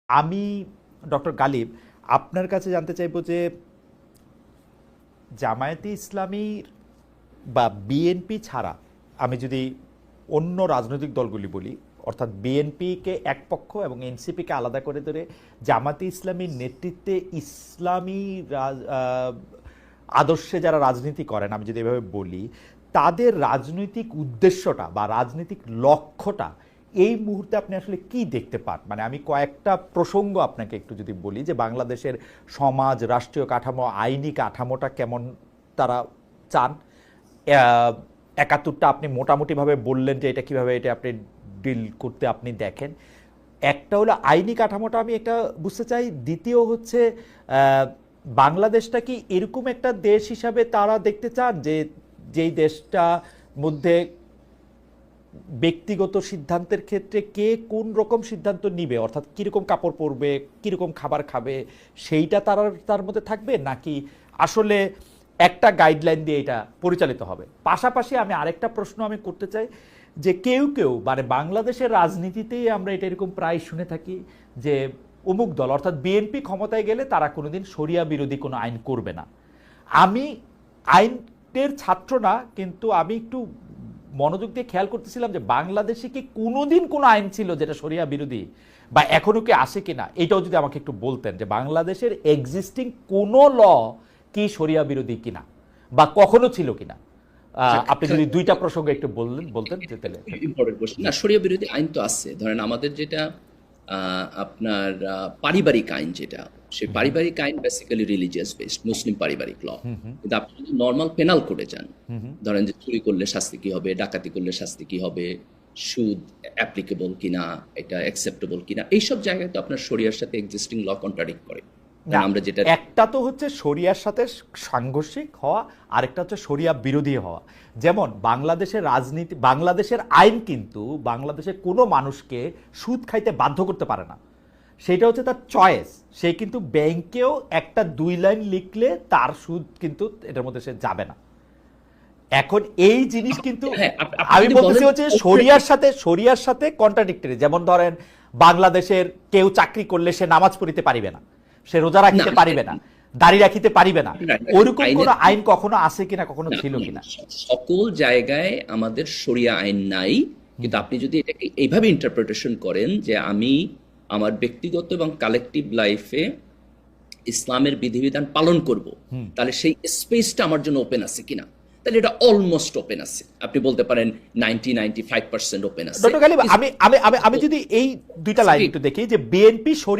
আমি ডক্টর গালিব আপনার কাছে জানতে চাইবো যে জামায়াতে ইসলামীর বা বিএনপি ছাড়া আমি যদি অন্য রাজনৈতিক দলগুলি বলি, অর্থাৎ বিএনপিকে এক পক্ষ এবং এনসিপিকে আলাদা করে ধরে জামাতে ইসলামীর নেতৃত্বে ইসলামী আদর্শে যারা রাজনীতি করেন, আমি যদি এভাবে বলি, তাদের রাজনৈতিক উদ্দেশ্যটা বা রাজনৈতিক লক্ষ্যটা এই মুহূর্তে আপনি আসলে কি দেখতে পান? মানে আমি কয়েকটা প্রসঙ্গ আপনাকে একটু যদি বলি যে বাংলাদেশের সমাজ, রাষ্ট্রীয় কাঠামো, আইনি কাঠামোটা কেমন তারা চান। ৭১টা আপনি মোটামুটিভাবে বললেন যে এটা কিভাবে এটা আপনি ডিল করতে আপনি দেখেন। একটা হলো আইনি কাঠামোটা আমি একটা বুঝতে চাই। দ্বিতীয় হচ্ছে বাংলাদেশটা কি এরকম একটা দেশ হিসাবে তারা দেখতে চান যে যেই দেশটা মধ্যে ব্যক্তিগত সিদ্ধান্তের ক্ষেত্রে কে কোন রকম সিদ্ধান্ত নিবে, অর্থাৎ কীরকম কাপড় পরবে, কীরকম খাবার খাবে, সেইটা তার মধ্যে থাকবে, নাকি আসলে একটা গাইডলাইন দিয়ে এটা পরিচালিত হবে? পাশাপাশি আমি আরেকটা প্রশ্ন আমি করতে চাই যে কেউ কেউ মানে বাংলাদেশের রাজনীতিতেই আমরা এটা এরকম প্রায় শুনে থাকি যে অমুক দল অর্থাৎ বিএনপি ক্ষমতায় গেলে তারা কোনোদিন শরিয়া বিরোধী কোনো আইন করবে না। আমি আইনের ছাত্র না, কিন্তু আমি একটু মনোযোগ দিয়ে খেয়াল করতেছিলাম যে বাংলাদেশে কি কোনোদিন কোনো আইন ছিল যেটা শরিয়া বিরোধী, বা এখনো কি আসে কিনা, এটাও যদি আমাকে একটু বলতেন যে বাংলাদেশের এক্সিস্টিং কোনো ল কি শরিয়া বিরোধী কিনা বা কখনো ছিল কিনা। আপনি যদি দুইটা প্রসঙ্গ একটু বলতেন যে তাহলে। Important question. না, শরিয়া বিরোধী আইন তো আছে। ধরেন আমাদের যেটা আপনার পারিবারিক আইন, যেটা সেই পারিবারিক আইন বেসিক্যালি রিলিজিয়াস বেসড, মুসলিম পারিবারিক ল। কিন্তু আপনি যদি নর্মাল পেনাল কোডে যান, ধরেন যে চুরি করলে শাস্তি কি হবে, ডাকাতি করলে শাস্তি কি হবে, সুদ অ্যাপ্লিকেবল কিনা, এটা অ্যাকসেপ্টেবল কিনা, এইসব জায়গায় তো আপনার শরিয়ার সাথে এক্সিস্টিং ল কন্ট্রাডিক্ট করে। আমরা যেটা একটা তো হচ্ছে শরিয়ার সাথে সাংঘর্ষিক হওয়া, আরেকটা হচ্ছে শরিয়া বিরোধী হওয়া। যেমন বাংলাদেশের রাজনীতি, বাংলাদেশের আইন কিন্তু বাংলাদেশের কোনো মানুষকে সুদ খাইতে বাধ্য করতে পারে না, সেটা হচ্ছে তার চয়েস। সে কিন্তু ব্যাংকেও একটা 2 লাইন লিখলে তার সুদ কিন্তু এটার মধ্যে সে যাবে না। এখন এই জিনিস কিন্তু আমি বলতেছি হচ্ছে শরিয়ার সাথে কন্ট্রাডিক্টরি। যেমন ধরেন বাংলাদেশের কেউ চাকরি করলে সে নামাজ পড়িতে পারিবে না, সে রোজা রাখিতে পারিবে না, দাড়ি রাখিতে পারিবে না। ওরকম কোন আইন কখনো আছে কিনা, কখনো ছিল কিনা? সকল জায়গায় আমাদের শরিয়া আইন নাই, কিন্তু আপনি যদি এটাকে এইভাবে ইন্টারপ্রিটেশন করেন যে আমি আমার ব্যক্তিগত এবং কালেকটিভ লাইফে ইসলামের বিধিবিধান পালন করব, তাহলে সেই স্পেসটা আমার জন্য ওপেন আছে কিনা, তাহলে এটা অলমোস্ট ওপেন আছে। আপনি বলতে পারেন 90-95% ওপেন আছে। ডক্টর গালিব, আমি যদি এই দুইটা লাইন একটু দেখি যে বিএনপি শরিয়া